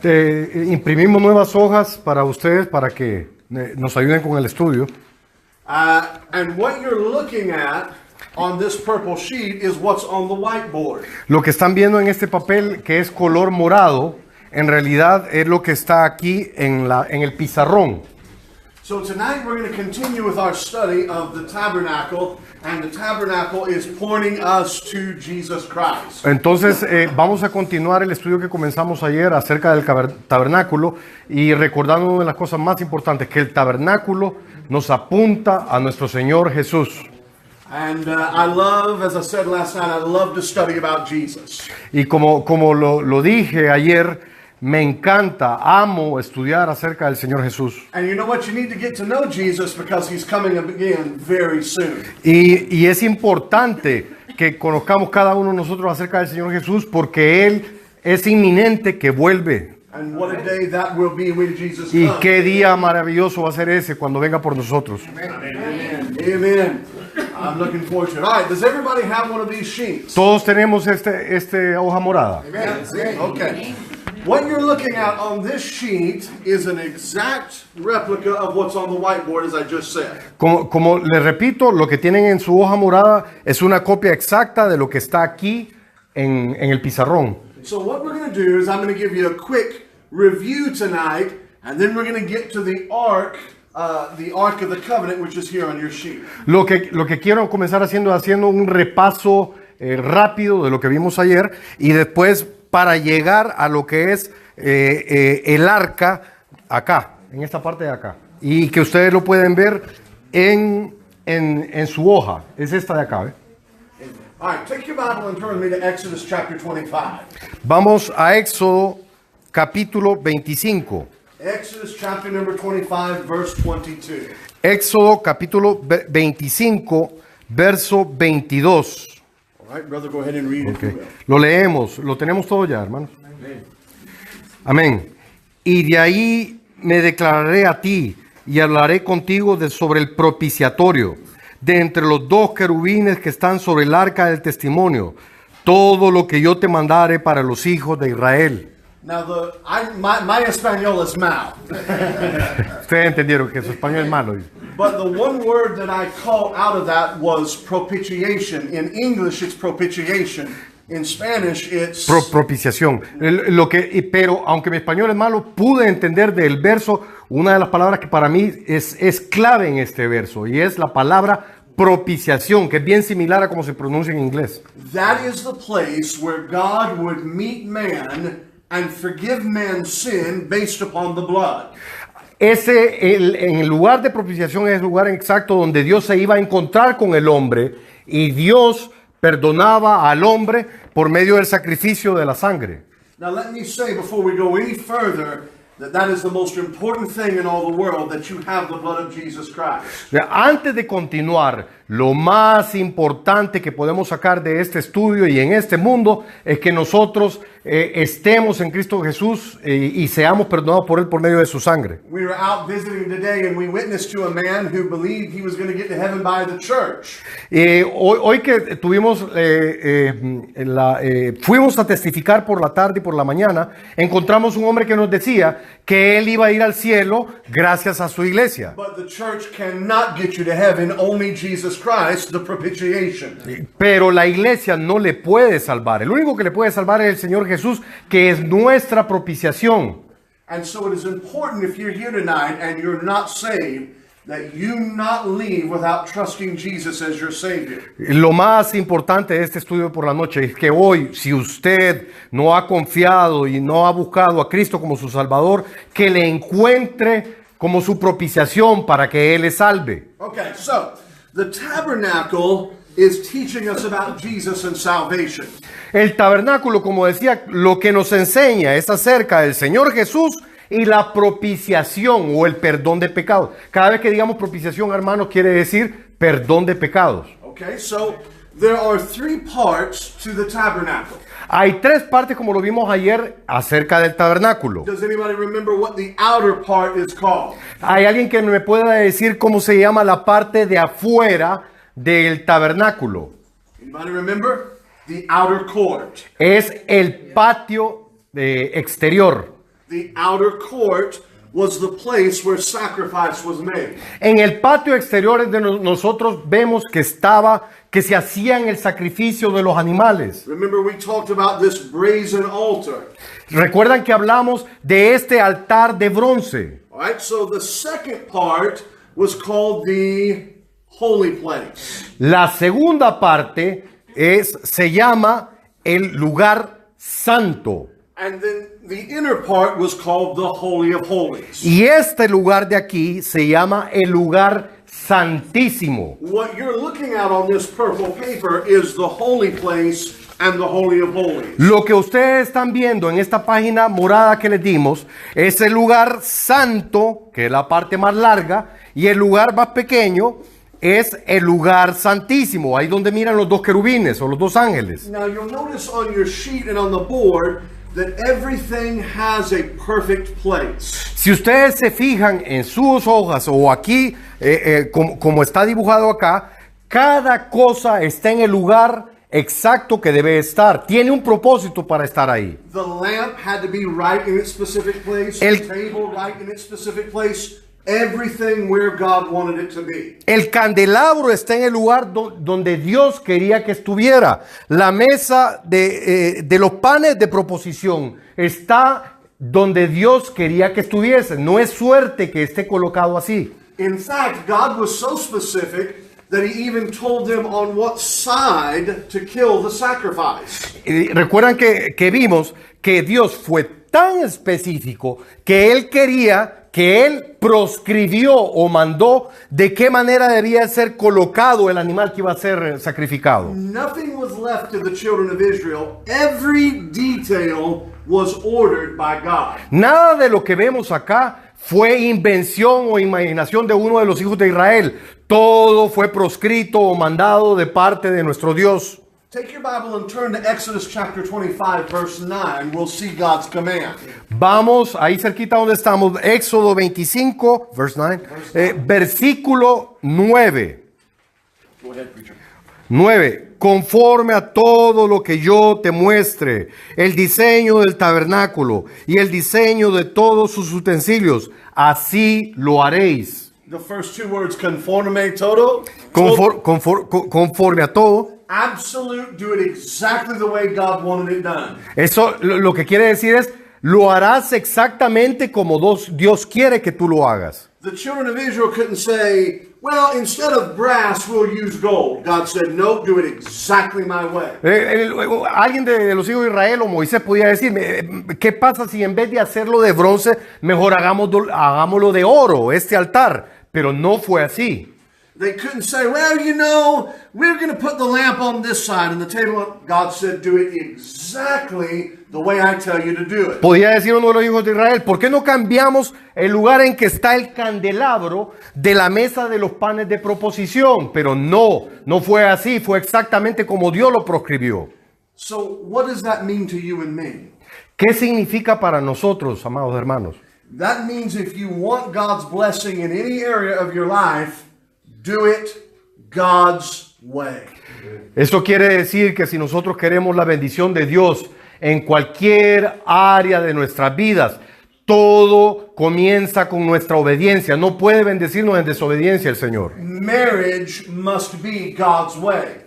Imprimimos nuevas hojas para ustedes para que nos ayuden con el estudio. And what you're looking at on this purple sheet is what's on the whiteboard. Lo que están viendo en este papel, que es color morado, en realidad es lo que está aquí en el pizarrón. So tonight we're going to continue with our study of the tabernacle, and the tabernacle is pointing us to Jesus Christ. Entonces vamos a continuar el estudio que comenzamos ayer acerca del tabernáculo y recordando una de las cosas más importantes, que el tabernáculo nos apunta a nuestro Señor Jesús. And I love, as I said last night, I love to study about Jesus. Y como lo dije ayer, me encanta, amo estudiar acerca del Señor Jesús. And you know what? You need to get to know Jesus because he's coming again very soon. Y es importante que conozcamos cada uno de nosotros acerca del Señor Jesús porque Él es inminente que vuelve. And what a day that will be when Jesus Y comes. qué día maravilloso va a ser ese cuando venga por nosotros. Amen. Amen. I'm looking forward to it. All right, does everybody have one of these sheets? Todos tenemos este hoja morada. Amen. Okay. What you're looking at on this sheet is an exact replica of what's on the whiteboard, as I just said. Como les repito, lo que tienen en su hoja morada es una copia exacta de lo que está aquí en el pizarrón. So what we're going to do is I'm going to give you a quick review tonight, and then we're going to get to the Ark of the Covenant, which is here on your sheet. Lo que quiero comenzar haciendo un repaso rápido de lo que vimos ayer y después para llegar a lo que es el arca acá, en esta parte de acá. Y que ustedes lo pueden ver en su hoja. Es esta de acá, ¿eh? All right, take your Bible and turn with me to Exodus chapter 25. Vamos a Éxodo capítulo 25. Exodus chapter number 25, verse 22. Éxodo capítulo 25, verso 22. All right, brother, go ahead and read it. Okay. Lo leemos, lo tenemos todo ya, hermanos. Amén. Y de ahí me declararé a ti y hablaré contigo sobre el propiciatorio, de entre los dos querubines que están sobre el arca del testimonio, todo lo que yo te mandare para los hijos de Israel. Now, my español is mal. Ustedes entendieron que su español es malo. But the one word that I caught out of that was propitiation. In English, it's propitiation. In Spanish, it's... Propiciación. Pero aunque mi español es malo, pude entender del verso una de las palabras que para mí es clave en este verso, y es la palabra propiciación, que es bien similar a como se pronuncia en inglés. That is the place where God would meet man and forgive man's sin based upon the blood. En el lugar de propiciación es el lugar exacto donde Dios se iba a encontrar con el hombre y Dios perdonaba al hombre por medio del sacrificio de la sangre. Now let me say before we go any further that is the most important thing in all the world, that you have the blood of Jesus Christ. Antes de continuar, lo más importante que podemos sacar de este estudio y en este mundo es que nosotros estemos en Cristo Jesús y seamos perdonados por Él por medio de su sangre. We were out visiting today and we witnessed to a man who believed he was going to get to heaven by the church. Hoy que tuvimos, fuimos a testificar por la tarde y por la mañana, encontramos un hombre que nos decía que él iba a ir al cielo gracias a su iglesia. But the church cannot get you to heaven, only Jesus Christ, the propitiation. Pero la iglesia no le puede salvar. El único que le puede salvar es el Señor Jesús, que es nuestra propiciación. And so it is important, if you're here tonight and you're not saved, that you not leave without trusting Jesus as your Savior. Lo más importante de este estudio por la noche es que hoy, si usted no ha confiado y no ha buscado a Cristo como su Salvador, que le encuentre como su propiciación para que Él le salve. Okay, so the tabernacle is teaching us about Jesus and salvation. El tabernáculo, como decía, lo que nos enseña es acerca del Señor Jesús y la propiciación o el perdón de pecados. Cada vez que digamos propiciación, hermanos, quiere decir perdón de pecados. Okay, so there are three parts to the tabernacle. Hay tres partes, como lo vimos ayer, acerca del tabernáculo. Does anybody remember what the outer part is called? ¿Hay alguien que me pueda decir cómo se llama la parte de afuera del tabernáculo? Anybody remember? The outer court. Es el patio exterior. the outer court was the place where sacrifice was made. En el patio exterior de nosotros vemos que se hacían el sacrificio de los animales. Remember, we talked about this brazen altar. Recuerdan que hablamos de este altar de bronce. All right, so the second part was called the holy place. La segunda parte se llama el lugar santo. And then the inner part was called the Holy of Holies. Y este lugar de aquí se llama el lugar santísimo. What you're looking at on this purple paper is the holy place and the Holy of Holies. Lo que ustedes están viendo en esta página morada que les dimos es el lugar santo, que es la parte más larga, y el lugar más pequeño es el lugar santísimo, ahí donde miran los dos querubines o los dos ángeles. Now you'll notice on your sheet and on the board that everything has a perfect place. Si ustedes se fijan en sus hojas o aquí, como está dibujado acá, cada cosa está en el lugar exacto que debe estar. Tiene un propósito para estar ahí. The lamp had to be right in its specific place, the table right in its specific place, everything where God wanted it to be. El candelabro está en el lugar donde Dios quería que estuviera. La mesa de los panes de proposición está donde Dios quería que estuviese. No es suerte que esté colocado así. In fact, God was so specific that he even told them on what side to kill the sacrifice. Recuerdan que vimos que Dios fue tan específico que Él quería que Él proscribió o mandó de qué manera debía ser colocado el animal que iba a ser sacrificado. Nothing was left to the children of Israel. Every detail was ordered by God. Nada de lo que vemos acá fue invención o imaginación de uno de los hijos de Israel. Todo fue proscrito o mandado de parte de nuestro Dios. Take your Bible and turn to Exodus chapter 25, verse 9. We'll see God's command. Vamos, ahí cerquita donde estamos, Éxodo 25, verse 9, versículo 9. Go ahead, preacher. 9. Conforme a todo lo que yo te muestre, el diseño del tabernáculo y el diseño de todos sus utensilios, así lo haréis. The first two words, conforme todo. Conforme a todo. Absolute, do it exactly the way God wanted it done. Eso lo que quiere decir es, lo harás exactamente como Dios quiere que tú lo hagas. The children of Israel couldn't say, well, instead of brass, we'll use gold. God said, no, do it exactly my way. Alguien de los hijos de Israel o Moisés podía decir, ¿qué pasa si en vez de hacerlo de bronce, mejor hagámoslo de oro, este altar? Pero no fue así. They couldn't say, well, you know, we're going to put the lamp on this side and the table. God said, do it exactly the way I tell you to do it. Podía decir uno de los hijos de Israel, ¿por qué no cambiamos el lugar en que está el candelabro de la mesa de los panes de proposición? Pero no fue así, fue exactamente como Dios lo proscribió. So what does that mean to you and me? ¿Qué significa para nosotros, amados hermanos? That means if you want God's blessing in any area of your life, do it God's way. Esto quiere decir que si nosotros queremos la bendición de Dios en cualquier área de nuestras vidas, todo comienza con nuestra obediencia. No puede bendecirnos en desobediencia el Señor. Marriage must be God's way.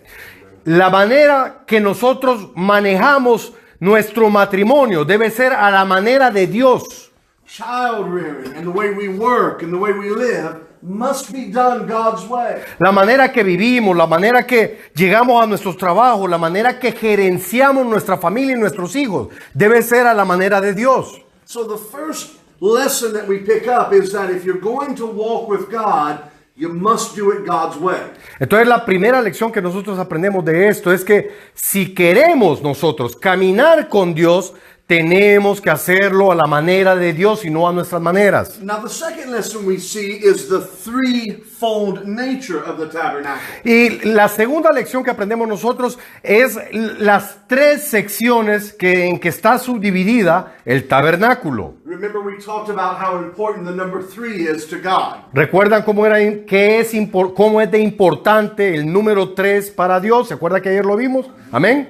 La manera que nosotros manejamos nuestro matrimonio debe ser a la manera de Dios. Child rearing and the way we work and the way we live must be done God's way. La manera que vivimos, la manera que llegamos a nuestros trabajos, la manera que gerenciamos nuestra familia y nuestros hijos, debe ser a la manera de Dios. So the first lesson that we pick up is that if you're going to walk with God, you must do it God's way. Entonces la primera lección que nosotros aprendemos de esto es que si queremos nosotros caminar con Dios, tenemos que hacerlo a la manera de Dios y no a nuestras maneras. Now the second lesson we see is the threefold nature of the tabernacle. Y la segunda lección que aprendemos nosotros es las tres secciones en que está subdividida el tabernáculo. Remember we talked about how important the number 3 is to God. ¿Recuerdan cómo es de importante el número 3 para Dios? ¿Se acuerdan que ayer lo vimos? Amén.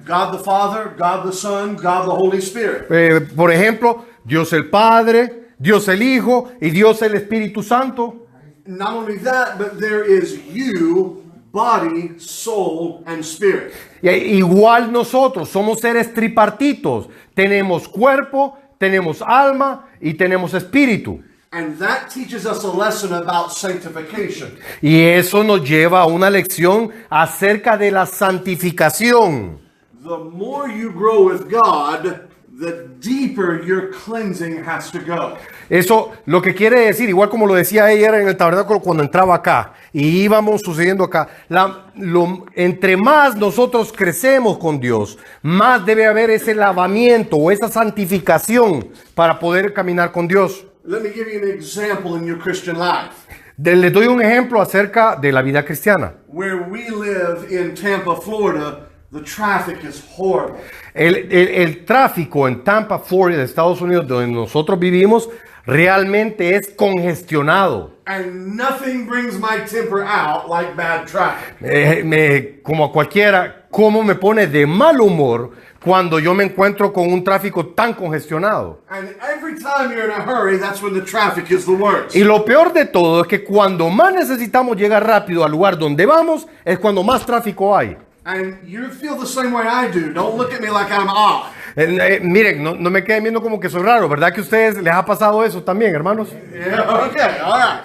God the Father, God the Son, God the Holy Spirit. Por ejemplo, Dios el Padre, Dios el Hijo y Dios el Espíritu Santo. Not only that, but there is you, body, soul, and spirit. Y igual nosotros somos seres tripartitos. Tenemos cuerpo, tenemos alma y tenemos espíritu. And that teaches us a lesson about sanctification. Y eso nos lleva a una lección acerca de la santificación. The more you grow with God, the deeper your cleansing has to go. Eso lo que quiere decir, igual como lo decía ayer en el tabernáculo cuando entraba acá y íbamos sucediendo acá, entre más nosotros crecemos con Dios, más debe haber ese lavamiento o esa santificación para poder caminar con Dios. Let me give you an example in your Christian life. Les doy un ejemplo acerca de la vida cristiana. Where we live in Tampa, Florida, the traffic is horrible. El tráfico en Tampa, Florida, Estados Unidos, donde nosotros vivimos, realmente es congestionado. And nothing brings my temper out like bad traffic. Como a cualquiera, ¿cómo me pone de mal humor cuando yo me encuentro con un tráfico tan congestionado? And every time you're in a hurry, that's when the traffic is the worst. Y lo peor de todo es que cuando más necesitamos llegar rápido al lugar donde vamos, es cuando más tráfico hay. And you feel the same way I do. Don't look at me like I'm odd. Miren, no me queden viendo como que soy raro, ¿verdad que a ustedes les ha pasado eso también, hermanos? Yeah, okay, all right.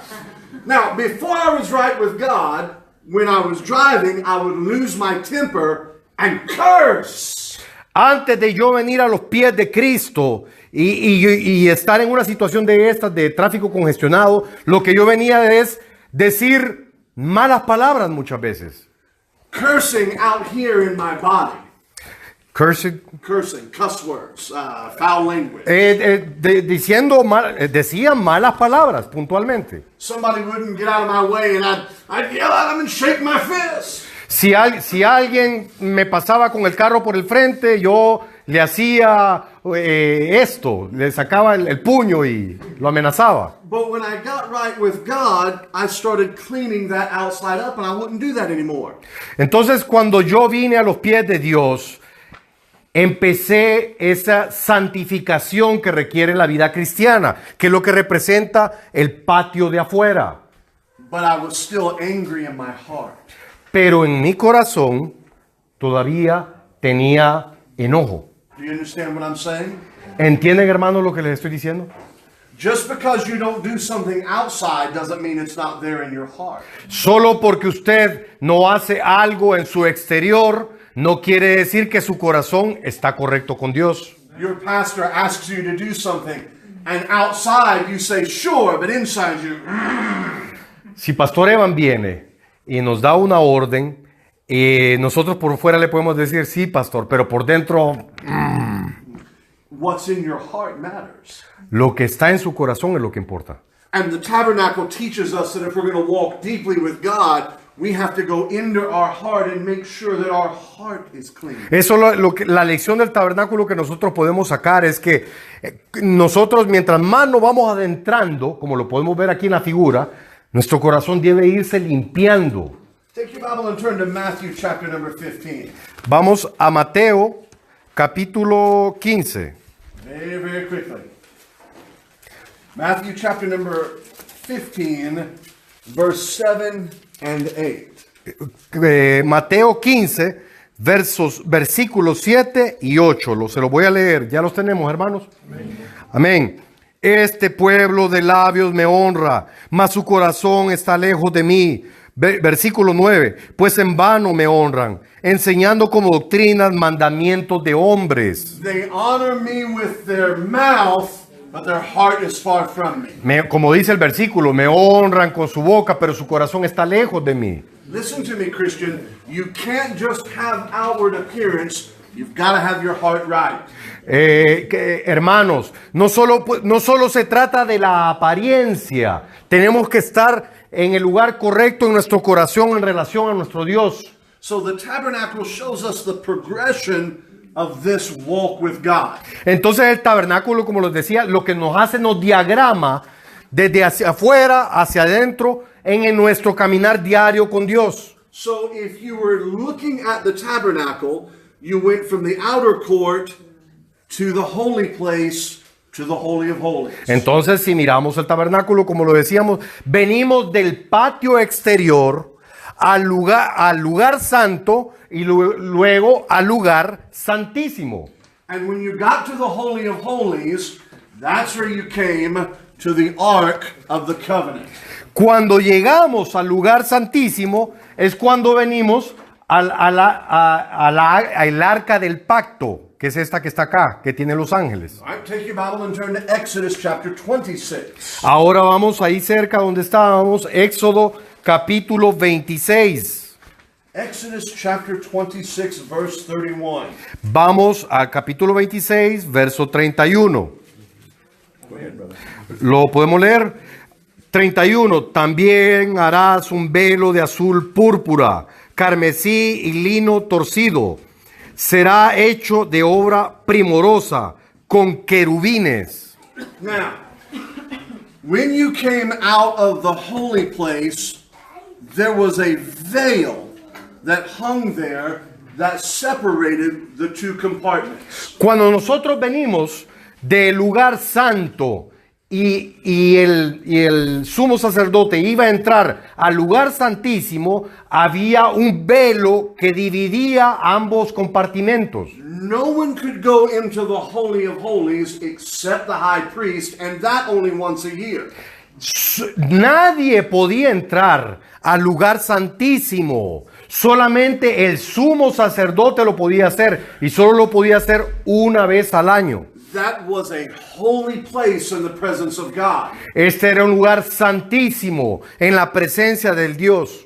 Now, before I was right with God, when I was driving, I would lose my temper and curse. Antes de yo venir a los pies de Cristo y estar en una situación de estas, de tráfico congestionado, lo que yo venía es decir malas palabras muchas veces. Cursing out here in my body. Cursing. Cursing, cuss words, foul language. Decían malas palabras puntualmente. Somebody wouldn't get out of my way and I'd yell at them and shake my fist. Si alguien me pasaba con el carro por el frente, yo le hacía esto, le sacaba el puño y lo amenazaba. But when I got right with God, I started cleaning that outside up and I wouldn't do that anymore. Entonces, cuando yo vine a los pies de Dios, empecé esa santificación que requiere la vida cristiana, que es lo que representa el patio de afuera. But I was still angry in my heart. Pero en mi corazón todavía tenía enojo. Do you understand what I'm saying? ¿Entienden, hermanos, lo que les estoy diciendo? Just because you don't do something outside doesn't mean it's not there in your heart. Solo porque usted no hace algo en su exterior, no quiere decir que su corazón está correcto con Dios. Your pastor asks you to do something, and outside you say sure, but inside you. Si Pastor Evan viene y nos da una orden, nosotros por fuera le podemos decir sí, pastor, pero por dentro What's in your heart matters. lo que está en su corazón es lo que importa. And the tabernacle teaches us that if we're going to walk deeply with God, we have to go into our heart and make sure that our heart is clean. Eso la lección del tabernáculo que nosotros podemos sacar es que nosotros mientras más nos vamos adentrando, como lo podemos ver aquí en la figura, nuestro corazón debe irse limpiando. Take your Bible and turn to Matthew chapter number 15. Vamos a Mateo capítulo 15. Very, very quickly. Matthew chapter number 15, verse 7 and 8. Mateo 15, versículos 7 y 8. Se los voy a leer. ¿Ya los tenemos, hermanos? Amén. Este pueblo de labios me honra, mas su corazón está lejos de mí. Versículo 9. Pues en vano me honran, enseñando como doctrinas mandamientos de hombres. They honor me with their mouth, but their heart is far from me. Como dice el versículo, me honran con su boca, pero su corazón está lejos de mí. Listen to me, Christian. You can't just have outward appearance. You've got to have your heart right. Hermanos, no solo se trata de la apariencia. Tenemos que estar en el lugar correcto en nuestro corazón en relación a nuestro Dios. So the tabernacle shows us the progression of this walk with God. Entonces el tabernáculo, como les decía, lo que nos hace nos diagrama desde hacia afuera hacia adentro en nuestro caminar diario con Dios. So if you were looking at the tabernacle, you went from the outer court to the holy place to the Holy of Holies. Entonces, si miramos el tabernáculo, como lo decíamos, venimos del patio exterior al lugar santo y luego al lugar santísimo. And when you got to the Holy of Holies, that's where you came to the Ark of the Covenant. Cuando llegamos al lugar santísimo es cuando venimos al arca del pacto, que es esta que está acá, que tiene los ángeles. All right, take your Bible and turn to Exodus chapter 26. Ahora vamos ahí cerca donde estábamos, Éxodo capítulo 26. Exodus chapter 26, verse 31. Vamos al capítulo 26, verso 31. Go ahead, brother. ¿Lo podemos leer? 31. También harás un velo de azul púrpura, carmesí y lino torcido. Será hecho de obra primorosa, con querubines. Now, when you came out of the holy place, there was a veil that hung there that separated the two compartments. Cuando nosotros venimos del lugar santo y el sumo sacerdote iba a entrar al lugar santísimo, había un velo que dividía ambos compartimentos. No one could go into the Holy of Holies except the high priest, and that only once a year. Nadie podía entrar al lugar santísimo. Solamente el sumo sacerdote lo podía hacer y solo lo podía hacer una vez al año. That was a holy place in the presence of God. Este era un lugar santísimo en la presencia de Dios.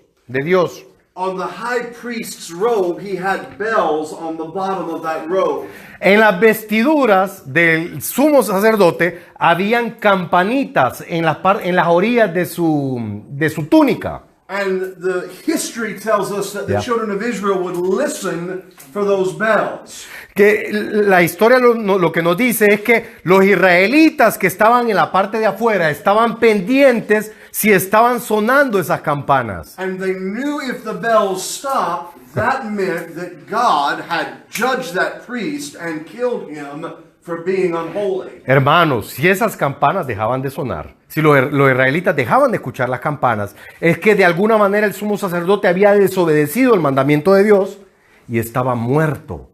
On the high priest's robe, he had bells on the bottom of that robe. En las vestiduras del sumo sacerdote habían campanitas en las orillas de su túnica. And the history tells us that the Yeah. children of Israel would listen for those bells. Que la historia lo que nos dice es que los israelitas que estaban en la parte de afuera estaban pendientes si estaban sonando esas campanas. And they knew if the bells stopped, that meant that God had judged that priest and killed him for being unholy. Hermanos, si esas campanas dejaban de sonar, si los israelitas dejaban de escuchar las campanas, es que de alguna manera el sumo sacerdote había desobedecido el mandamiento de Dios y estaba muerto.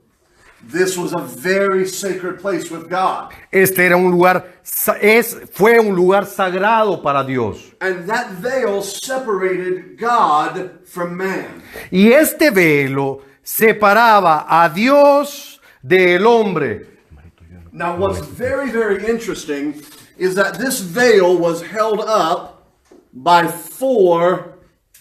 This was a very sacred place with God. Este era un lugar, fue un lugar sagrado para Dios. And that veil separated God from man. Y este velo separaba a Dios del hombre. Now, what's very, very interesting is that this veil was held up by 4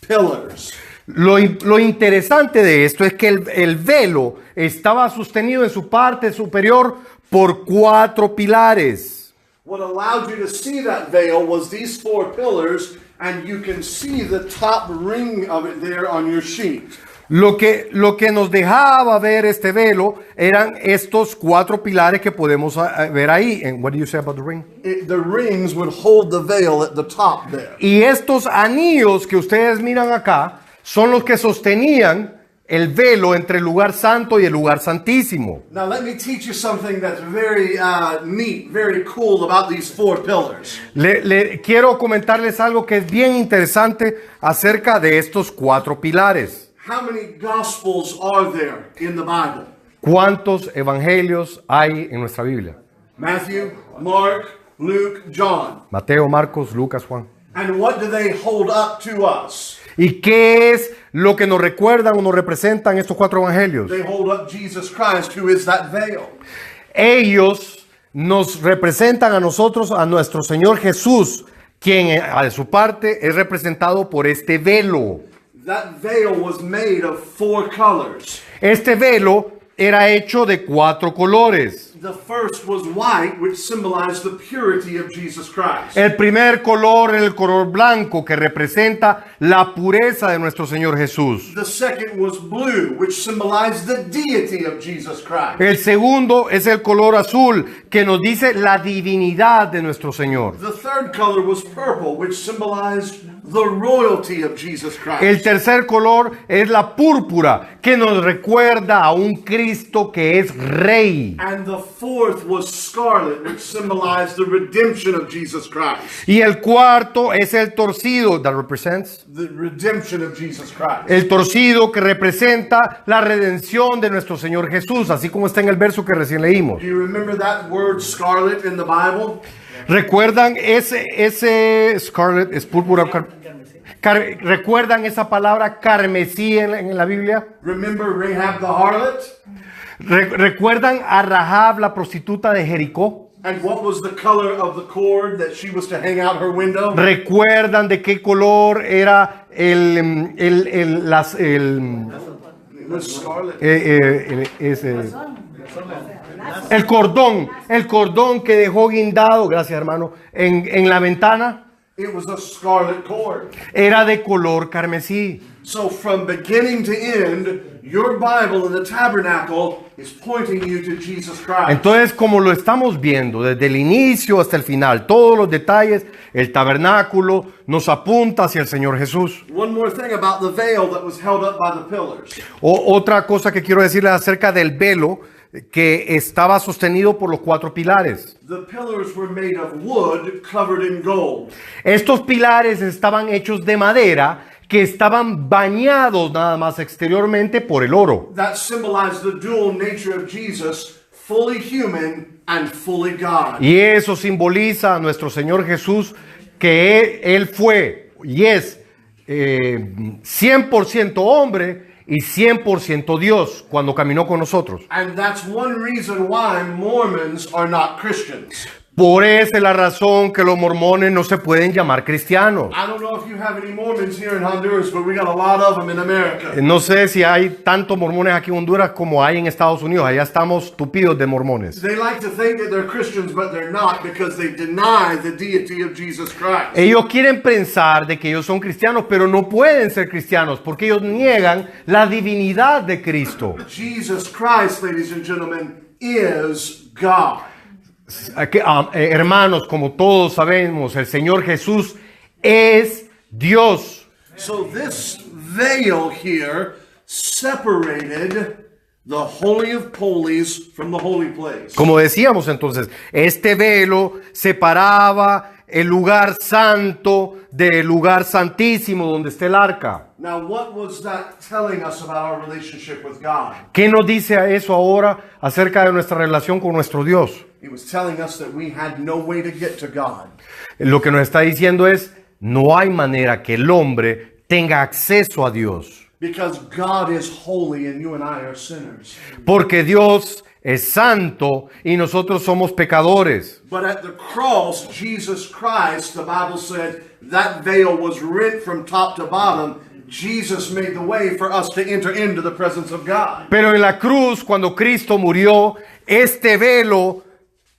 pillars. Lo interesante de esto es que el velo estaba sostenido en su parte superior por 4 pilares. What allowed you to see that veil was these 4 pillars, and you can see the top ring of it there on your sheet. Lo que nos dejaba ver este velo eran estos 4 pilares que podemos ver ahí. And what do you say about the ring? The rings would hold the veil at the top there. Y estos anillos que ustedes miran acá son los que sostenían el velo entre el lugar santo y el lugar santísimo. Now, let me teach you something that's very neat, very cool about these 4 pillars. Quiero comentarles algo que es bien interesante acerca de estos 4 pilares. How many gospels are there in the Bible? ¿Cuántos evangelios hay en nuestra Biblia? Matthew, Mark, Luke, John. Mateo, Marcos, Lucas, Juan. And what do they hold up to us? ¿Y qué es lo que nos recuerdan o nos representan estos 4 evangelios? They hold up Jesus Christ, who is that veil. Ellos nos representan a nosotros, a nuestro Señor Jesús, quien a su parte es representado por este velo. That veil was made of 4 colors. Este velo era hecho de 4 colores. The first was white, which symbolized the purity of Jesus Christ. El primer color es el color blanco, que representa la pureza de nuestro Señor Jesús. The second was blue, which symbolized the deity of Jesus Christ. El segundo es el color azul, que nos dice la divinidad de nuestro Señor. The third color was purple, which symbolized the royalty of Jesus Christ. El tercer color es la púrpura, que nos recuerda a un Cristo que es rey. And the fourth was scarlet, which symbolized the redemption of Jesus Christ. Y el cuarto es el torcido, that represents, The redemption of Jesus Christ. el torcido que representa la redención de nuestro Señor Jesús, así como está en el verso que recién leímos. Do you remember that word scarlet in the Bible? ¿Recuerdan ese scarlet, es púrpura? ¿Recuerdan esa palabra carmesí en la Biblia? Remember Rahab the harlot? ¿Recuerdan a Rahab, la prostituta de Jericó? And what was the color of the cord that she was to hang out her window? ¿Recuerdan de qué color era It was scarlet. el cordón que dejó guindado, gracias hermano, en la ventana? It was a scarlet cord. Era de color carmesí. So from beginning to end, your Bible in the tabernacle is pointing you to Jesus Christ. Entonces, como lo estamos viendo desde el inicio hasta el final, todos los detalles, el tabernáculo nos apunta hacia el Señor Jesús. One more thing about the veil that was held up by the pillars. Otra cosa que quiero decirles acerca del velo que estaba sostenido por los 4 pilares. The pillars were made of wood covered in gold. Estos pilares estaban hechos de madera que estaban bañados nada más exteriormente por el oro. That symbolized the dual nature of Jesus, fully human and fully God. Y eso simboliza a nuestro Señor Jesús, que Él fue y es 100% hombre y 100% Dios cuando caminó con nosotros. And that's one reason why Mormons are not Christians. Por esa es la razón que los mormones no se pueden llamar cristianos. I don't know if you have any Mormons here in Honduras, but we got a lot of them in America. No sé si hay tantos mormones aquí en Honduras como hay en Estados Unidos. Allá estamos tupidos de mormones. They like to think that they're Christians, but they're not because they deny the deity of Jesus Christ. Ellos quieren pensar de que ellos son cristianos, pero no pueden ser cristianos porque ellos niegan la divinidad de Cristo. Jesus Christ, ladies and gentlemen, is God. Hermanos, como todos sabemos, el Señor Jesús es Dios. So this veil here separated the Holy of Holies from the holy place. Como decíamos entonces, este velo separaba el lugar santo del lugar santísimo donde está el arca. Now, what was that telling us about our relationship with God? ¿Qué nos dice eso ahora acerca de nuestra relación con nuestro Dios? It was telling us that we had no way to get to God. Lo que nos está diciendo es, no hay manera que el hombre tenga acceso a Dios. Because God is holy and you and I are sinners. Porque Dios es santo y nosotros somos pecadores. But at the cross, Jesus Christ, the Bible said, that veil was rent from top to bottom. Jesus made the way for us to enter into the presence of God. Pero en la cruz, cuando Cristo murió, este velo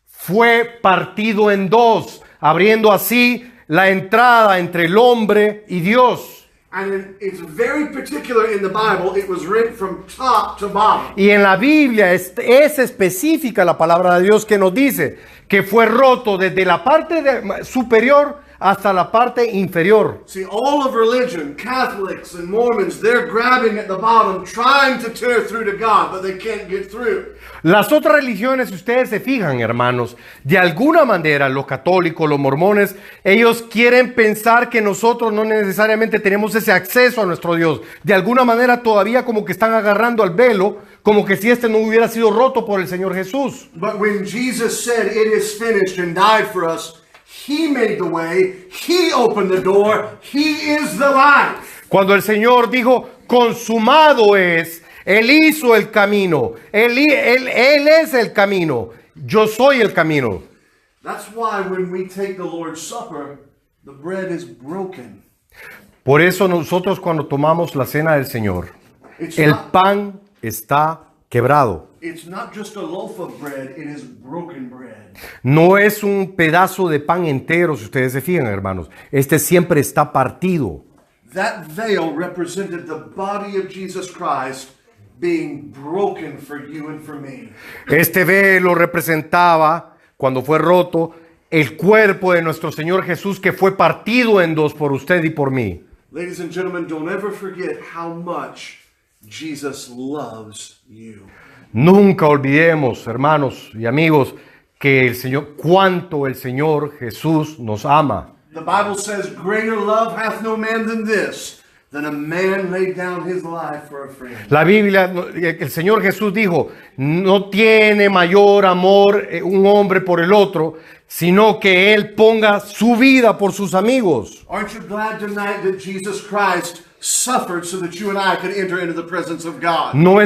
fue partido en dos, abriendo así la entrada entre el hombre y Dios. And it's very particular in the Bible, it was rent from top to bottom. Y en la Biblia es específica la palabra de Dios que nos dice que fue roto desde la parte superior hasta la parte inferior. See, all of religion, Catholics and Mormons, they're grabbing at the bottom, trying to tear through to God, but they can't get through. Las otras religiones, si ustedes se fijan, hermanos, de alguna manera, los católicos, los mormones, ellos quieren pensar que nosotros no necesariamente tenemos ese acceso a nuestro Dios. De alguna manera todavía como que están agarrando al velo, como que si este no hubiera sido roto por el Señor Jesús. But when Jesus said, "It is finished," and died for us, He made the way, He opened the door, He is the life. Cuando el Señor dijo, consumado es, Él hizo el camino, Él es el camino, yo soy el camino. That's why when we take the Lord's Supper, the bread is broken. Por eso nosotros cuando tomamos la cena del Señor, el pan está quebrado. It's not just a loaf of bread, it is broken bread. No es un pedazo de pan entero, si ustedes se fijan, hermanos. Este siempre está partido. That veil represented the body of Jesus Christ being broken for you and for me. Este velo representaba, cuando fue roto, el cuerpo de nuestro Señor Jesús que fue partido en dos por usted y por mí. Ladies and gentlemen, don't ever forget how much Jesus loves you. Nunca olvidemos, hermanos y amigos, que cuánto el Señor Jesús nos ama. The Bible says, greater love hath no man than this, than a man lay down his life for a friend. La Biblia, el Señor Jesús dijo, no tiene mayor amor un hombre por el otro, sino que Él ponga su vida por sus amigos. Aren't you glad tonight that Jesus Christ suffered so that you and I could enter into the presence of God? No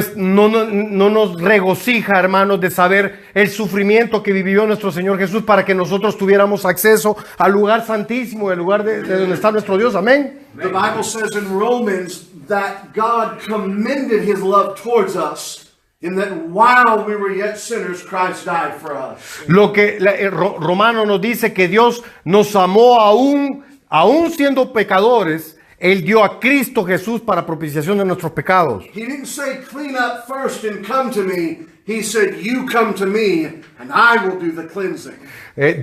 nos regocija, hermanos, de saber el sufrimiento que vivió nuestro Señor Jesús para que nosotros tuviéramos acceso al lugar santísimo, el lugar de donde está nuestro Dios. Amén. The Bible says in Romans that God commended his love towards us in that while we were yet sinners, Christ died for us. Lo que Romano nos dice que Dios nos amó aún siendo pecadores. Él dio a Cristo Jesús para propiciación de nuestros pecados. He didn't say clean up first and come to me. He said you come to me and I will do the cleansing.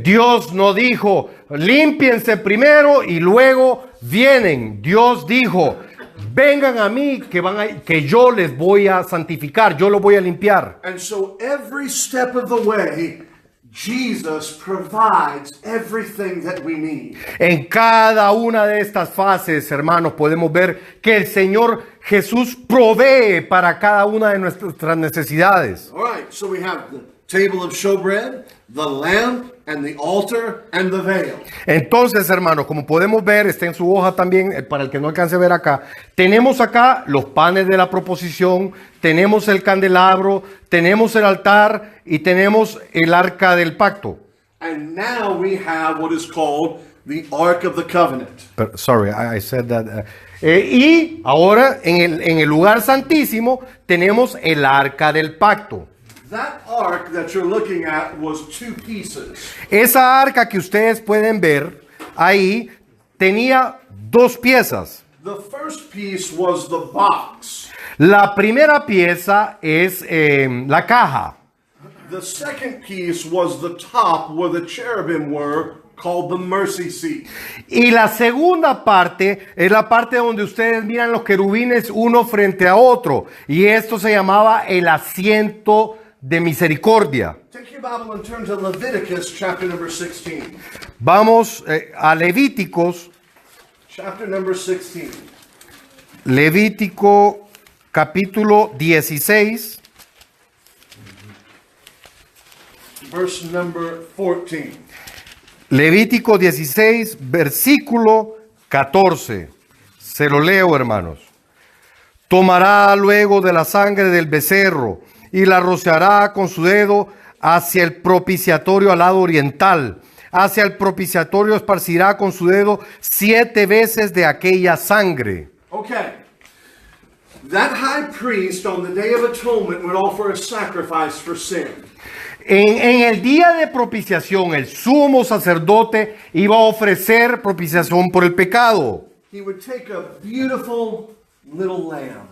Dios no dijo límpiense primero y luego vienen. Dios dijo vengan a mí que yo les voy a santificar, yo los voy a limpiar. And so every step of the way, Jesus provides everything that we need. En cada una de estas fases, hermanos, podemos ver que el Señor Jesús provee para cada una de nuestras necesidades. All right, so we have the table of showbread, the lamp, and the altar, and the veil. Entonces, hermanos, como podemos ver, está en su hoja también, para el que no alcance a ver acá, tenemos acá los panes de la proposición, tenemos el candelabro, tenemos el altar y tenemos el arca del pacto. And now we have what is called the Ark of the Covenant. Sorry, I said that. Y ahora en el lugar santísimo tenemos el arca del pacto. That ark that you're looking at was two pieces. Esa arca que ustedes pueden ver ahí tenía dos piezas. The first piece was the box. La primera pieza es la caja. The second piece was the top where the cherubim were, called the mercy seat. Y la segunda parte es la parte donde ustedes miran los querubines uno frente a otro. Y esto se llamaba el asiento de misericordia. Take your Bible and turn to Leviticus chapter number 16. Vamos a Levíticos, Chapter number 16. Levítico capítulo 16, Verse number 14. Levítico 16, versículo 14. Se lo leo, hermanos. Tomará luego de la sangre del becerro y la rociará con su dedo hacia el propiciatorio al lado oriental. Hacia el propiciatorio esparcirá con su dedo 7 veces de aquella sangre. Okay. That high priest on the Day of Atonement would offer a sacrifice for sin. En el día de propiciación, el sumo sacerdote iba a ofrecer propiciación por el pecado. He would take a beautiful little lamb.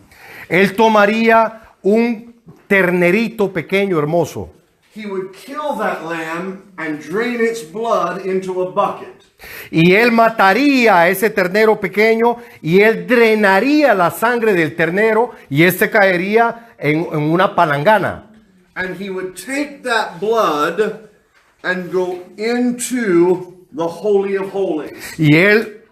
Él tomaría un ternerito pequeño, hermoso. He would kill that lamb and drain its blood into a bucket. Y él mataría a ese ternero pequeño y él drenaría la sangre del ternero y este caería en una palangana. And he would take that blood and go into the Holy of Holies. Y él,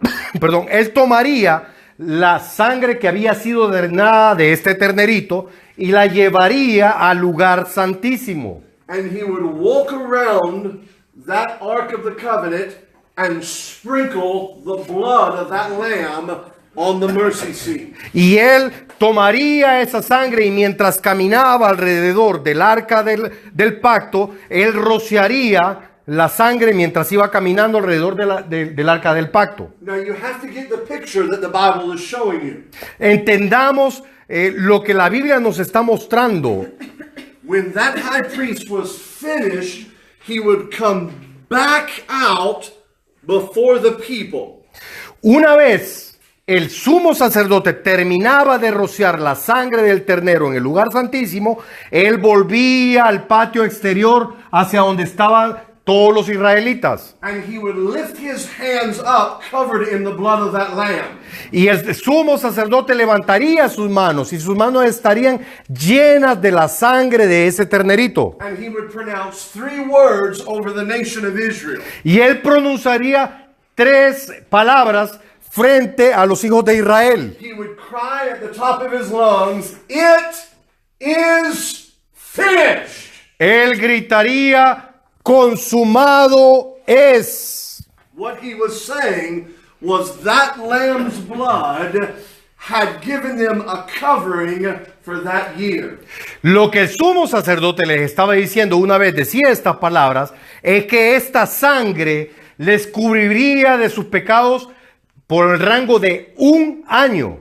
él tomaría la sangre que había sido drenada de este ternerito y la llevaría al lugar santísimo. And he would walk around that Ark of the Covenant and sprinkle the blood of that lamb on the mercy seat. Y él tomaría esa sangre y mientras caminaba alrededor del arca del pacto, él rociaría la sangre mientras iba caminando alrededor del arca del pacto. Now you have to get the picture that the Bible is showing you. Entendamos lo que la Biblia nos está mostrando. When that high priest was finished, he would come back out before the people. Una vez el sumo sacerdote terminaba de rociar la sangre del ternero en el lugar santísimo, él volvía al patio exterior hacia donde estaban todos los israelitas. And he would lift his hands up covered in the blood of that lamb. Y el sumo sacerdote levantaría sus manos y sus manos estarían llenas de la sangre de ese ternerito. And he would pronounce 3 words over the nation of Israel. Y él pronunciaría 3 palabras frente a los hijos de Israel. He would cry at the top of his lungs, "It is finished." Él gritaría, consumado es. What he was saying was that lamb's blood had given them a covering for that year. Lo que el sumo sacerdote les estaba diciendo una vez decía estas palabras es que esta sangre les cubriría de sus pecados por el rango de 1 año.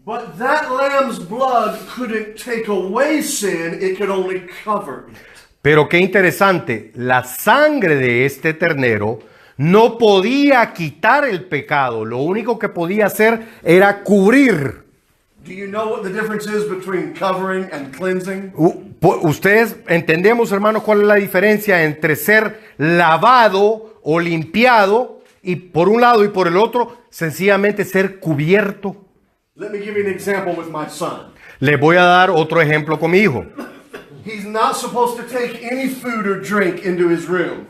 But that lamb's blood couldn't take away sin, it could only cover it. Pero qué interesante, la sangre de este ternero no podía quitar el pecado, lo único que podía hacer era cubrir. Do you know what the difference is between covering and cleansing? Ustedes entendemos, hermanos, cuál es la diferencia entre ser lavado o limpiado y por un lado y por el otro, sencillamente ser cubierto. Let me give you an example with my son. Les voy a dar otro ejemplo con mi hijo. He's not supposed to take any food or drink into his room.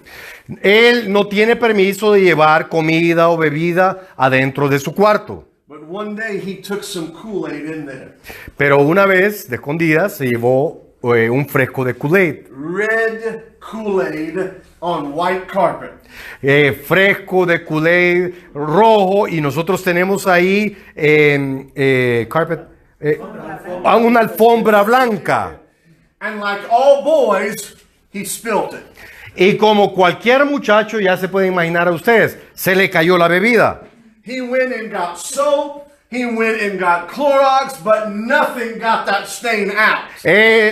Él no tiene permiso de llevar comida o bebida adentro de su cuarto. But one day he took some Kool-Aid in there. Pero una vez, de escondidas, se llevó un fresco de Kool-Aid. Red Kool-Aid on white carpet. Fresco de Kool-Aid rojo, y nosotros tenemos ahí carpet, una alfombra blanca. And like all boys, he spilt it. Y como cualquier muchacho, ya se pueden imaginar a ustedes, se le cayó la bebida. He went and got soap, he went and got Clorox, but nothing got that stain out.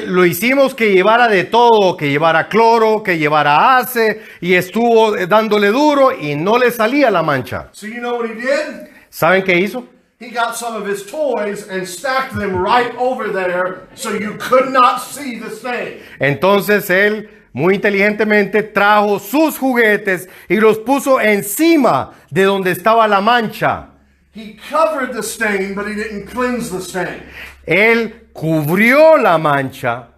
Lo hicimos que llevara de todo, que llevara cloro, que llevara ace, y estuvo dándole duro y no le salía la mancha. So you know what he did? ¿Saben qué hizo? He got some of his toys and stacked them right over there so you could not see the stain. Entonces él, muy inteligentemente, trajo sus juguetes y los puso encima de donde estaba la mancha. He covered the stain, but he didn't cleanse the stain. Él cubrió la mancha,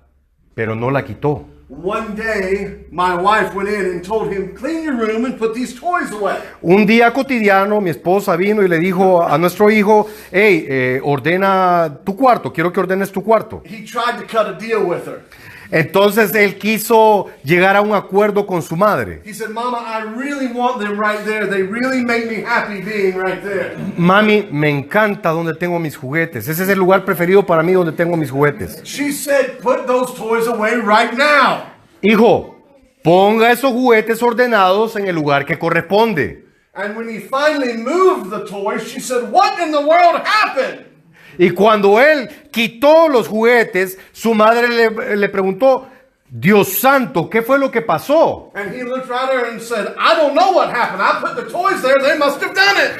pero no la quitó. One day, my wife went in and told him, "Clean your room and put these toys away." Un día cotidiano, mi esposa vino y le dijo a nuestro hijo, hey, ordena tu cuarto, quiero que ordenes tu cuarto. He tried to cut a deal with her. Entonces él quiso llegar a un acuerdo con su madre. He said, "Mama, I really want them right there. They really make me happy being right there." Mami, me encanta donde tengo mis juguetes. Ese es el lugar preferido para mí, donde tengo mis juguetes. She said, "Put those toys away right now." Hijo, ponga esos juguetes ordenados en el lugar que corresponde. And when he finally moved the toys, she said, "What in the world happened?" Y cuando él quitó los juguetes, su madre le preguntó, Dios santo, ¿qué fue lo que pasó? And he looked right at her and said, "I don't know what happened. I put the toys there. They must have done it."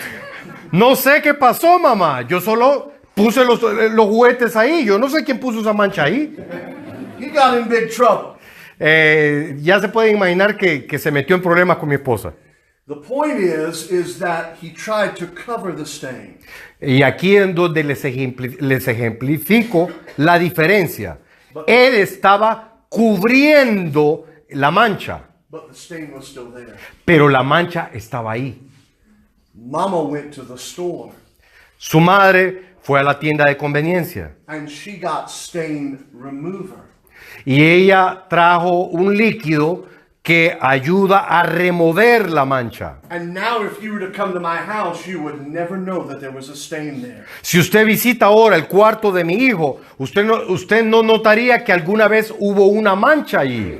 No sé qué pasó, mamá. Yo solo puse los juguetes ahí. Yo no sé quién puso esa mancha ahí. He got in big trouble. Ya se puede imaginar que se metió en problemas con mi esposa. The point is that he tried to cover the stain. Y aquí en donde les ejemplifico la diferencia. Él estaba cubriendo la mancha, But the stain was still there. pero la mancha estaba ahí. Mama went to the store Su madre fue a la tienda de conveniencia and she got stain remover. y ella trajo un líquido que ayuda a remover la mancha. And now if you were to come to my house, you would never know that there was a stain there. Si usted visita ahora el cuarto de mi hijo, usted no notaría que alguna vez hubo una mancha allí.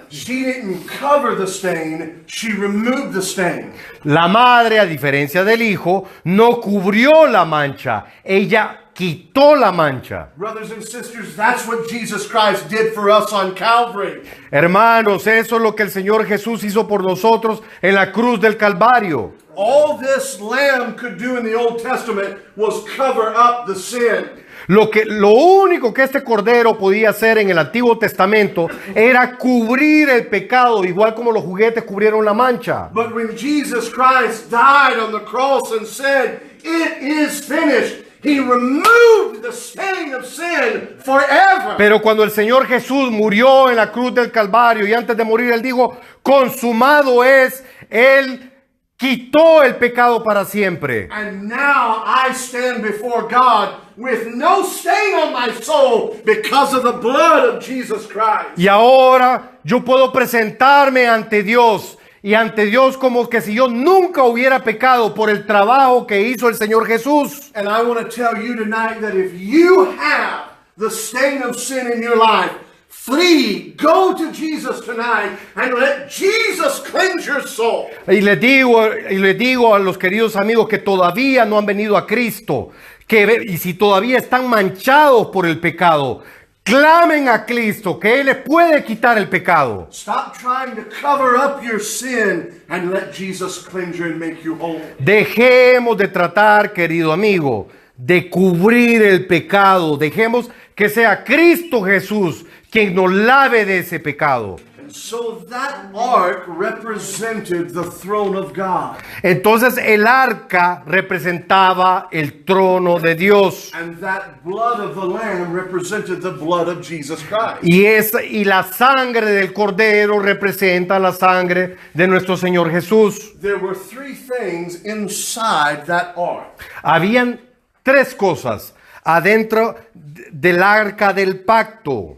She didn't cover the stain, she removed the stain. La madre, a diferencia del hijo, no cubrió la mancha, ella quitó la mancha. Brothers and sisters, that's what Jesus Christ did for us on Calvary. Hermanos, eso es lo que el Señor Jesús hizo por nosotros en la cruz del Calvario. All this lamb could do in the Old Testament was cover up the sin. Lo único que este cordero podía hacer en el Antiguo Testamento era cubrir el pecado, igual como los juguetes cubrieron la mancha. But when Jesus Christ died on the cross and said, "It is finished," He removed the stain of sin forever. Pero cuando el Señor Jesús murió en la cruz del Calvario y antes de morir Él dijo, consumado es, Él quitó el pecado para siempre. And now I stand before God with no stain on my soul because of the blood of Jesus Christ. Y ahora yo puedo presentarme ante Dios y ante Dios como que si yo nunca hubiera pecado por el trabajo que hizo el Señor Jesús. And I want to tell you tonight that if you have the stain of sin in your life, flee, go to Jesus tonight and let Jesus cleanse your soul. Y les digo a los queridos amigos que todavía no han venido a Cristo, y si todavía están manchados por el pecado, clamen a Cristo, que Él les puede quitar el pecado. Stop trying to cover up your sin and let Jesus cleanse you and make you whole. Dejemos de tratar, querido amigo, de cubrir el pecado. Dejemos que sea Cristo Jesús quien nos lave de ese pecado. And so that ark represented the throne of God. Entonces el arca representaba el trono de Dios. And that blood of the lamb represented the blood of Jesus Christ. Y la sangre del cordero representa la sangre de nuestro Señor Jesús. There were three things inside that ark. Habían tres cosas adentro del arca del pacto.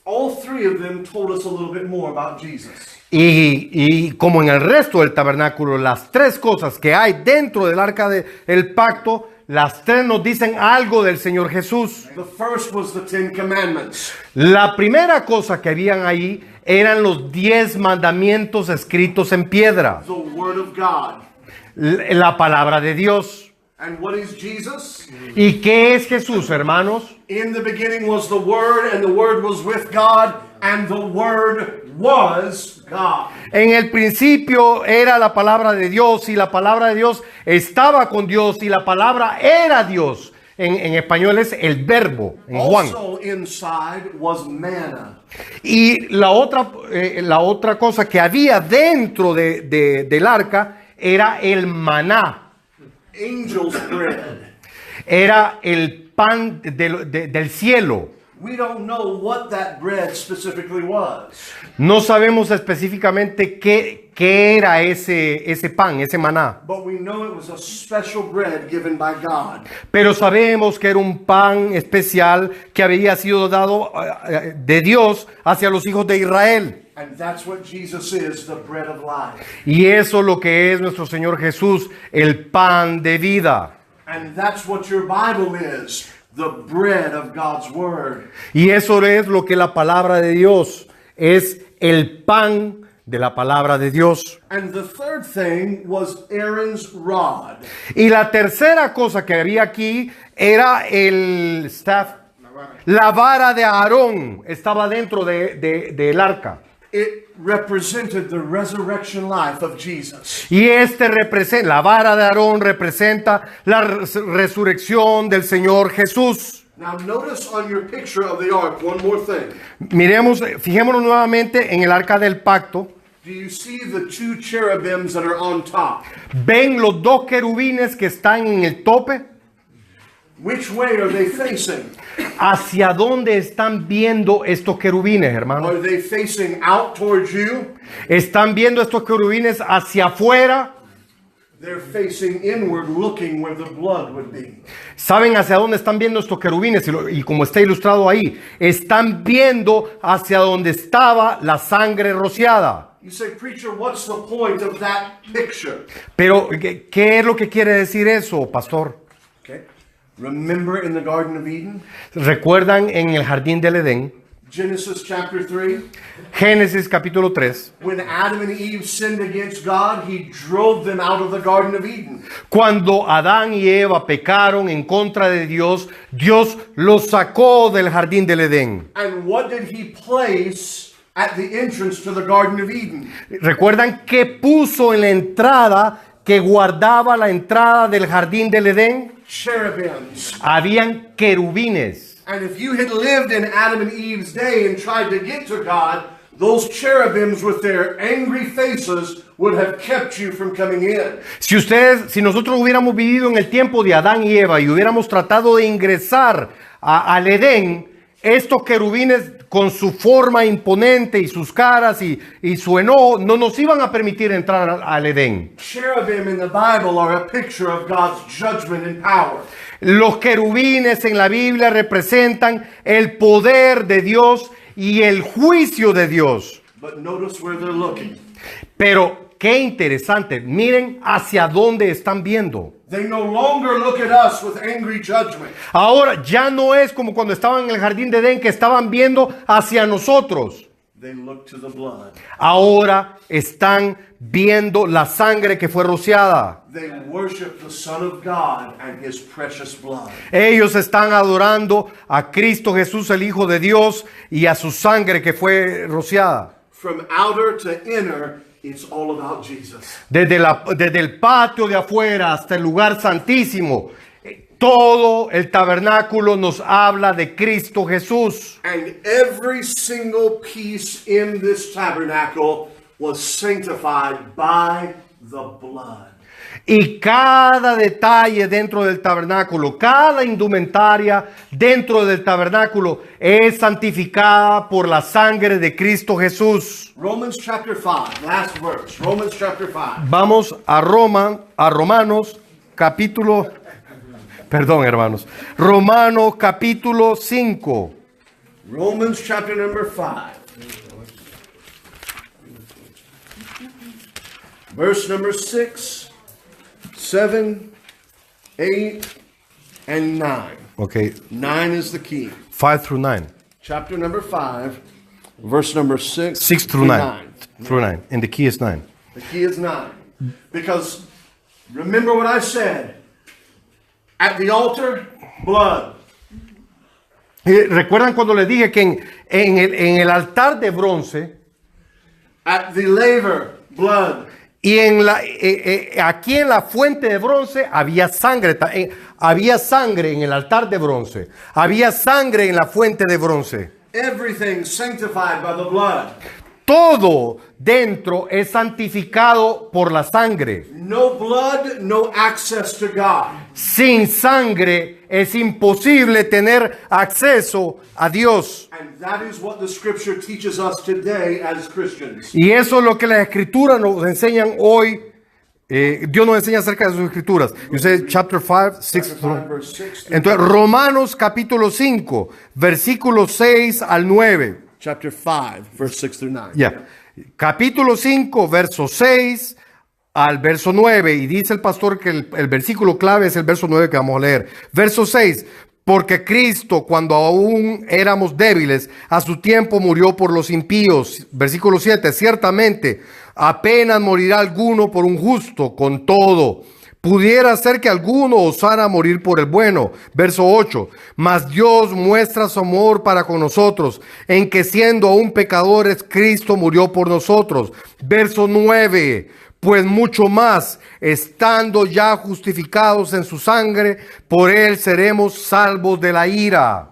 All three of them told us a little bit more about Jesus. Y como en el resto del tabernáculo, las tres cosas que hay dentro del arca del pacto, las tres nos dicen algo del Señor Jesús. The first was the Ten Commandments. La primera cosa que habían ahí eran los 10 mandamientos escritos en piedra. The Word of God. La palabra de Dios. And what is Jesus? ¿Y qué es Jesús, hermanos? In the beginning was the Word, and the Word was with God, and the Word was God. En el principio era la palabra de Dios y la palabra de Dios estaba con Dios y la palabra era Dios. En español es el verbo, en Juan. Also inside was manna. Y la otra cosa que había dentro del arca era el maná. Angel's bread. Era el pan del cielo. We don't know what that bread specifically was. No sabemos específicamente qué era ese pan, ese maná. But we know it was a special bread given by God. Pero sabemos que era un pan especial que había sido dado de Dios hacia los hijos de Israel. And that's what Jesus is, the bread of life. Y eso es lo que es nuestro Señor Jesús, el pan de vida. And that's what your Bible is, the bread of God's Word. Y eso es lo que la palabra de Dios es, el pan de la palabra de Dios. And the third thing was Aaron's rod. Y la tercera cosa que había aquí era el staff, la vara de Aarón, estaba dentro del arca. It represented the resurrection life of Jesus. Y la vara de Aarón representa la resurrección del Señor Jesús. Now notice on your picture of the ark one more thing. Fijémonos nuevamente en el arca del pacto. Do you see the two cherubims that are on top? ¿Ven los dos querubines que están en el tope? Which way are they facing? ¿Hacia dónde están viendo estos querubines, hermano? Are they facing out towards you? ¿Están viendo estos querubines hacia afuera? They're facing inward, looking where the blood would be. ¿Saben hacia dónde están viendo estos querubines? Y como está ilustrado ahí, están viendo hacia donde estaba la sangre rociada. You say, preacher, what's the point of that picture? Pero, ¿qué es lo que quiere decir eso, pastor? Okay. Remember in the Garden of Eden? ¿Recuerdan en el jardín del Edén? Genesis chapter 3. Génesis capítulo 3. When Adam and Eve sinned against God, He drove them out of the Garden of Eden. Cuando Adán y Eva pecaron en contra de Dios, Dios los sacó del jardín del Edén. And what did He place at the entrance to the Garden of Eden? ¿Recuerdan qué puso en la entrada que guardaba la entrada del jardín del Edén? Cherubims. Habían querubines. And if you had lived in Adam and Eve's day and tried to get to God, those cherubims with their angry faces would have kept you from coming in. Si nosotros hubiéramos vivido en el tiempo de Adán y Eva y hubiéramos tratado de ingresar al Edén, estos querubines con su forma imponente y sus caras y su enojo no nos iban a permitir entrar al Edén. Cherubim in the Bible are a picture of God's judgment and power. Los querubines en la Biblia representan el poder de Dios y el juicio de Dios. But notice where they're looking. Pero qué interesante, miren hacia dónde están viendo. They no longer look at us with angry judgment. Ahora ya no es como cuando estaban en el jardín de Edén que estaban viendo hacia nosotros. They look to the blood. Ahora están viendo la sangre que fue rociada. They worship the Son of God and His precious blood. Ellos están adorando a Cristo Jesús, el Hijo de Dios, y a su sangre que fue rociada. From outer to inner, it's all about Jesus. Desde el patio de afuera hasta el lugar santísimo, todo el tabernáculo nos habla de Cristo Jesús. And every single piece in this tabernacle was sanctified by the blood. Y cada detalle dentro del tabernáculo, cada indumentaria dentro del tabernáculo es santificada por la sangre de Cristo Jesús. Romans chapter 5, last verse. Romans chapter 5. Vamos a Romanos capítulo, hermanos, Romanos capítulo 5. Romans chapter number 5. Verse number 6, 7, 8, and 9. Okay, 9 is the key. 5 through 9. Chapter number 5, verse number 6. 6 through 9. Through 9. And the key is 9. The key is 9. Because remember what I said. At the altar, blood. ¿Recuerdan cuando les dije que en el altar de bronce At the laver, blood. y aquí en la fuente de bronce había sangre? Había sangre en el altar de bronce. Había sangre en la fuente de bronce. Everything sanctified by the blood. Todo dentro es santificado por la sangre. No blood, no access to God. Sin sangre es imposible tener acceso a Dios. And that is what the scripture teaches us today as Christians. Y eso es lo que las escrituras nos enseñan hoy. Dios nos enseña acerca de sus escrituras. You say chapter 5, 6. Verse 6 through Entonces, Romanos capítulo 5, versículos 6 al 9. chapter 5, verse 6 through 9. Ya. Capítulo 5, verso 6 al verso 9. Y dice el pastor que el versículo clave es el verso 9 que vamos a leer. Verso 6. Porque Cristo, cuando aún éramos débiles, a su tiempo murió por los impíos. Versículo 7. Ciertamente, apenas morirá alguno por un justo, con todo. Pudiera ser que alguno osara morir por el bueno. Verso 8. Mas Dios muestra su amor para con nosotros, en que siendo aún pecadores, Cristo murió por nosotros. Verso 9. Pues mucho más, estando ya justificados en su sangre, por él seremos salvos de la ira.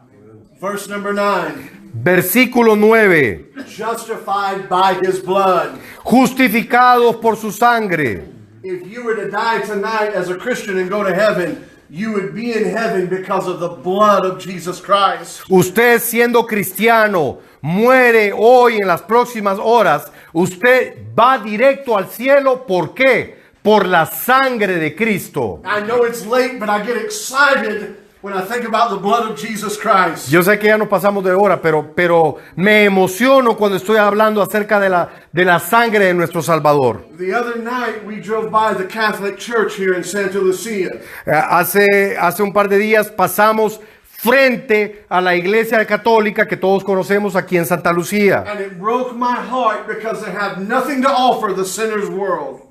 Verse number 9. Versículo 9. Justified by his blood. Justificados por su sangre. If you were to die tonight as a Christian and go to heaven, you would be in heaven because of the blood of Jesus Christ. Usted siendo cristiano, muere hoy en las próximas horas, usted va directo al cielo. ¿Por qué? Por la sangre de Cristo. I know it's late, but I get excited when I think about the blood of Jesus Christ. Yo sé que ya nos pasamos de hora, pero me emociono cuando estoy hablando acerca de la sangre de nuestro Salvador. The other night we drove by the Catholic Church here in Santa Lucia. Hace un par de días pasamos frente a la iglesia católica que todos conocemos aquí en Santa Lucía. And it broke my heart because they have nothing to offer the sinner's world.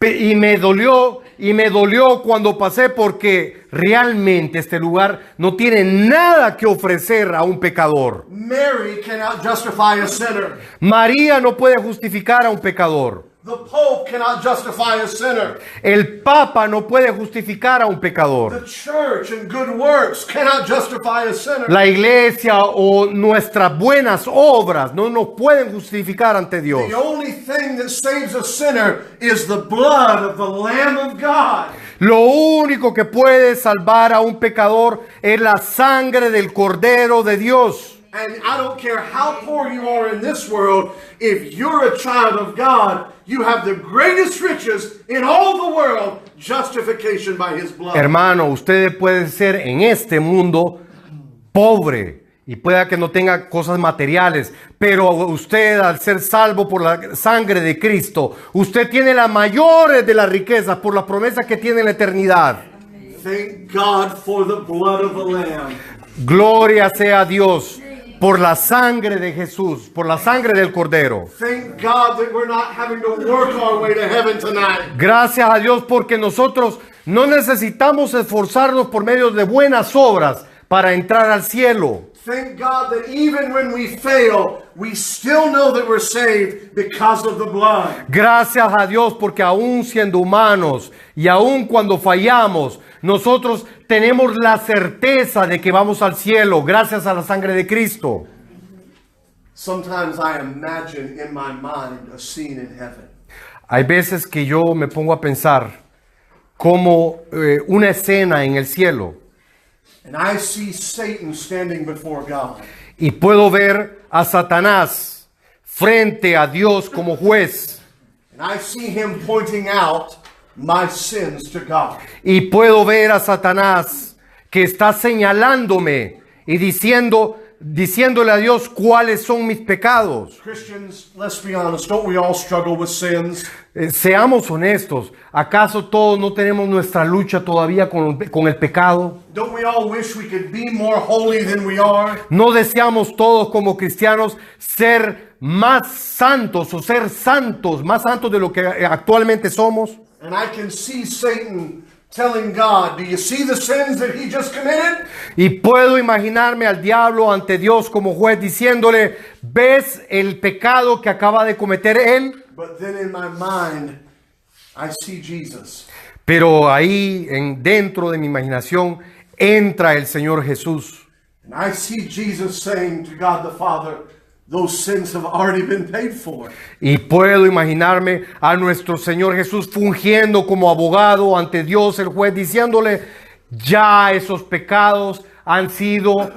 Y me dolió cuando pasé, porque realmente este lugar no tiene nada que ofrecer a un pecador. Mary cannot justify a sinner. María no puede justificar a un pecador. The Pope cannot justify a sinner. El Papa no puede justificar a un pecador. The church and good works cannot justify a sinner. La iglesia o nuestras buenas obras no nos pueden justificar ante Dios. The only thing that saves a sinner is the blood of the Lamb of God. Lo único que puede salvar a un pecador es la sangre del Cordero de Dios. And I don't care how poor you are in this world, if you're a child of God, you have the greatest riches in all the world, justification by His blood. Hermano, usted puede ser en este mundo pobre y pueda que no tenga cosas materiales, pero usted al ser salvo por la sangre de Cristo, usted tiene las mayores de las riquezas por la promesa que tiene en la eternidad. Thank God for the blood of the Lamb. Gloria sea a Dios por la sangre de Jesús, por la sangre del Cordero. Thank God that we're not having to work our way to heaven tonight. Gracias a Dios porque nosotros no necesitamos esforzarnos por medio de buenas obras para entrar al cielo. Thank God that even when we fail, we still know that we're saved because of the blood. Gracias a Dios porque aún siendo humanos y aún cuando fallamos, nosotros tenemos la certeza de que vamos al cielo gracias a la sangre de Cristo. Sometimes I imagine in my mind a scene in heaven. Hay veces que yo me pongo a pensar como una escena en el cielo And I see Satan standing before God. y puedo ver a Satanás frente a Dios como juez. And I see him pointing out my sins to God. Y puedo ver a Satanás que está señalándome y diciéndole a Dios cuáles son mis pecados. Christians, let's be honest, don't we all struggle with sins? Seamos honestos, ¿acaso todos no tenemos nuestra lucha todavía con el pecado? Don't we all wish we could be more holy than we are? ¿No deseamos todos como cristianos ser más santos o ser santos, más santos de lo que actualmente somos? And I can see Satan telling God, do you see the sins that he just committed? Y puedo imaginarme al diablo ante Dios como juez diciéndole, ¿ves el pecado que acaba de cometer él? But then in my mind, I see Jesus. Pero ahí dentro de mi imaginación entra el Señor Jesús. And I see Jesus saying to God the Father, those sins have already been paid for. Y puedo imaginarme a nuestro Señor Jesús fungiendo como abogado ante Dios el juez diciéndole, ya esos pecados han sido,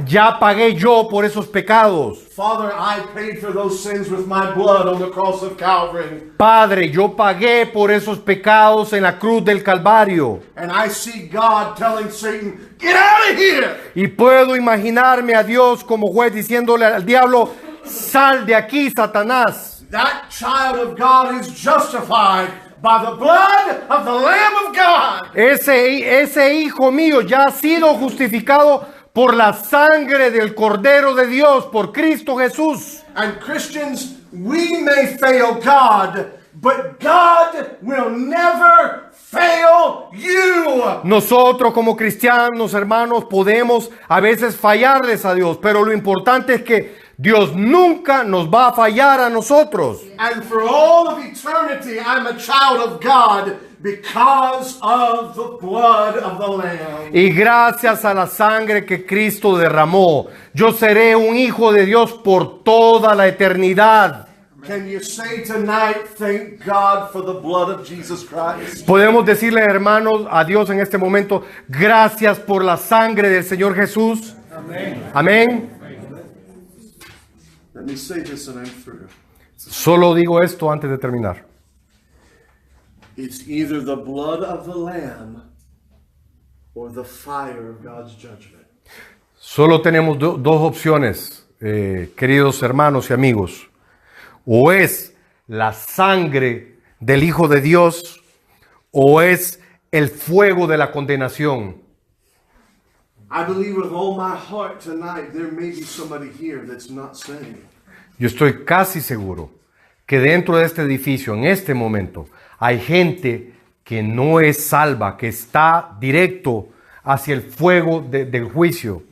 ya pagué yo por esos pecados. Father, I paid for those sins with my blood on the cross of Calvary. Padre, yo pagué por esos pecados en la cruz del Calvario. And I see God telling Satan, get out of here! Y puedo imaginarme a Dios como juez diciéndole al diablo, sal de aquí, Satanás. That child of God is justified by the blood of the Lamb of God. Ese hijo mío ya ha sido justificado por la sangre del Cordero de Dios, por Cristo Jesús. And Christians, we may fail God, but God will never fail you. Nosotros como cristianos, hermanos, podemos a veces fallarles a Dios, pero lo importante es que Dios nunca nos va a fallar a nosotros. And for all of eternity, I'm a child of God because of the blood of the Lamb. Y gracias a la sangre que Cristo derramó, yo seré un hijo de Dios por toda la eternidad. Can you say tonight, thank God for the blood of Jesus Christ? Podemos decirle, hermanos, a Dios en este momento, gracias por la sangre del Señor Jesús. Amen. Amén. Let me say this and I'm through. Solo digo esto antes de terminar. It's either the blood of the Lamb or the fire of God's judgment. Solo tenemos dos opciones, queridos hermanos y amigos. O es la sangre del Hijo de Dios o es el fuego de la condenación. I believe with all my heart tonight there may be somebody here that's not saved. Yo estoy casi seguro que dentro de este edificio, en este momento, hay gente que no es salva, que está directo hacia el fuego del juicio.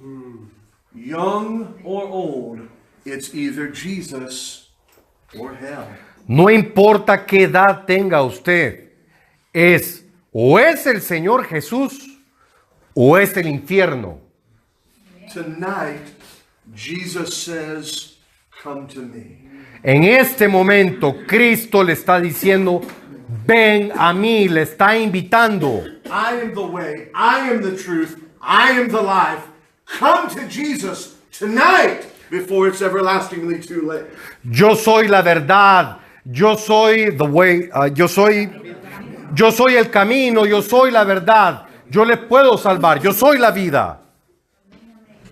Young or old, it's either Jesus or hell. No importa qué edad tenga usted, o es el Señor Jesús o es el infierno. Tonight, Jesus says, come to me. En este momento, Cristo le está diciendo, ven a mí, le está invitando. I am the way, I am the truth, I am the life. Come to Jesus tonight before it's everlastingly too late. Yo soy la verdad, yo soy the way, yo soy el camino, yo soy la verdad, yo le puedo salvar, yo soy la vida.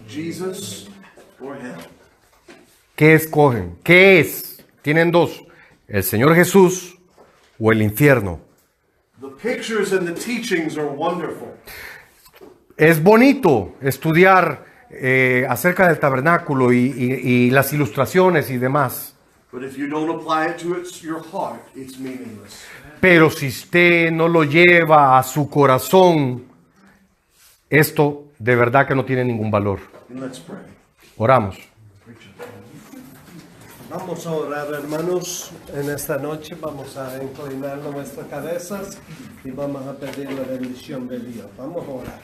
Jesus or hell? ¿Qué escogen? ¿Qué es? Tienen dos, el Señor Jesús o el infierno. The pictures and the teachings are wonderful. Es bonito estudiar acerca del tabernáculo y las ilustraciones y demás. But if you don't apply it to your heart, it's meaningless. Pero si usted no lo lleva a su corazón, esto de verdad que no tiene ningún valor. Let's pray. Oramos. Vamos a orar, hermanos, en esta noche. Vamos a inclinar nuestras cabezas y vamos a pedir la bendición de Dios. Vamos a orar.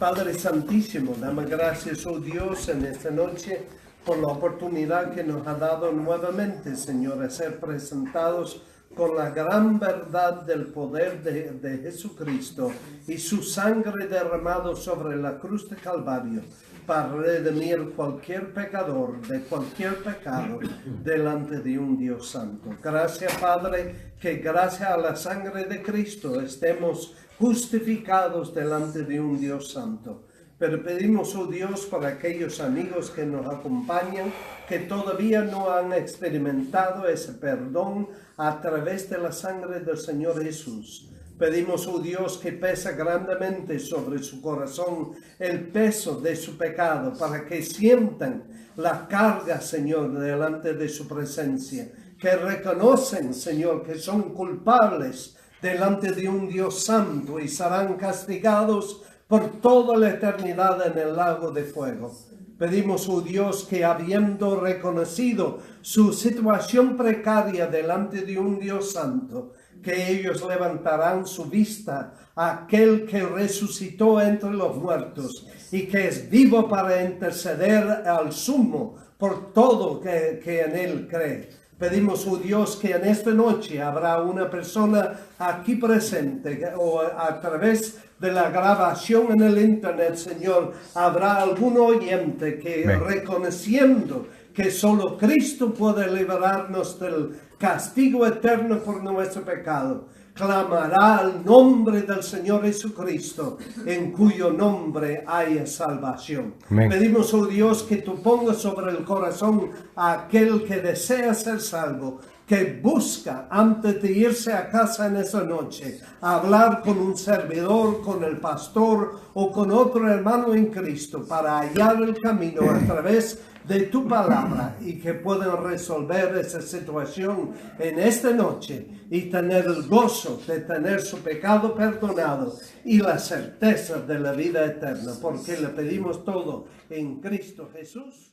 Padre Santísimo, damos gracias, oh Dios, en esta noche por la oportunidad que nos ha dado nuevamente, Señor, a ser presentados con la gran verdad del poder de Jesucristo y su sangre derramado sobre la cruz de Calvario para redimir cualquier pecador de cualquier pecado delante de un Dios santo. Gracias, Padre, que gracias a la sangre de Cristo estemos justificados delante de un Dios santo. Pero pedimos, oh Dios, para aquellos amigos que nos acompañan, que todavía no han experimentado ese perdón a través de la sangre del Señor Jesús. Pedimos, oh Dios, que pesa grandemente sobre su corazón el peso de su pecado, para que sientan la carga, Señor, delante de su presencia, que reconocen, Señor, que son culpables delante de un Dios santo y serán castigados por toda la eternidad en el lago de fuego. Pedimos, oh Dios, que habiendo reconocido su situación precaria delante de un Dios santo, que ellos levantarán su vista a aquel que resucitó entre los muertos y que es vivo para interceder al sumo por todo que en él cree. Pedimos, oh Dios, que en esta noche habrá una persona aquí presente o a través de la grabación en el internet, Señor, habrá algún oyente que reconociendo que solo Cristo puede liberarnos del castigo eterno por nuestro pecado, clamará al nombre del Señor Jesucristo, en cuyo nombre haya salvación. Amén. Pedimos, oh Dios, que tú pongas sobre el corazón a aquel que desea ser salvo, que busca antes de irse a casa en esa noche, hablar con un servidor, con el pastor o con otro hermano en Cristo para hallar el camino a través de tu palabra y que puedan resolver esa situación en esta noche y tener el gozo de tener su pecado perdonado y la certeza de la vida eterna, porque le pedimos todo en Cristo Jesús.